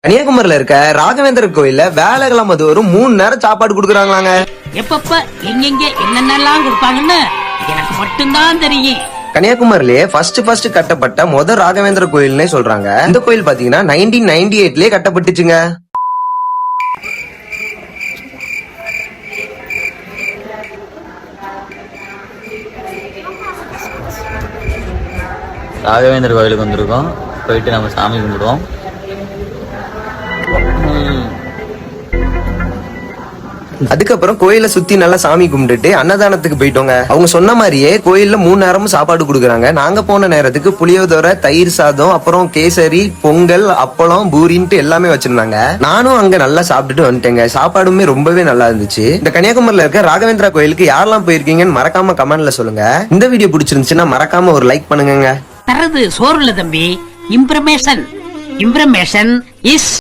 கன்னியாகுமரியில இருக்க ராகவேந்திர கோயில்ல வேலைக்கிழமை தோறும் 3 நேரம் சாப்பாடு குடுக்கறாங்களாங்க. எப்பப்ப எங்கெங்க என்னென்னலாம் கொடுப்பாங்கன்னு எனக்கு மட்டும்தான் தெரியும். கன்னியாகுமரியிலேயே ஃபர்ஸ்ட் கட்டப்பட்ட முதல் ராகவேந்திர கோயில்னே சொல்றாங்க. இந்த கோயில் பாத்தீங்கன்னா 1998லயே கட்டப்பட்டுச்சுங்க. ராகவேந்திர கோயிலுக்கு வந்திருக்கோம். போயிட்டு நம்ம சாமி கும்பிடுவோம். அதுக்கப்புறம் கோயில சுத்தி நல்லா சாமி கும்பிட்டுட்டு அன்னதானத்துக்கு போயிட்டோங்க. அவங்க சொன்ன மாதிரியே கோயில்ல 3 நேரமும் சாப்பாடு கொடுக்குறாங்க. நாங்க போன நேரத்துக்கு புளியோதரை, தயிர் சாதம், அப்புறம் கேசரி, பொங்கல், அப்பளம், பூரின்ட்டு எல்லாமே வச்சிருந்தாங்க. நானும் அங்க நல்லா சாப்பிட்டுட்டு வந்துட்டேங்க. சாப்பாடுமே ரொம்பவே நல்லா இருந்துச்சு. இந்த கன்னியாகுமரியில இருக்க ராகவேந்திரா கோயிலுக்கு யாரெல்லாம் போயிருக்கீங்கன்னு மறக்காம கமெண்ட்ல சொல்லுங்க. இந்த வீடியோ பிடிச்சிருந்துச்சுன்னா மறக்காம ஒரு லைக் பண்ணுங்க. தரது சோறுல தம்பி. இம்ப்ரமேஷன் இஸ்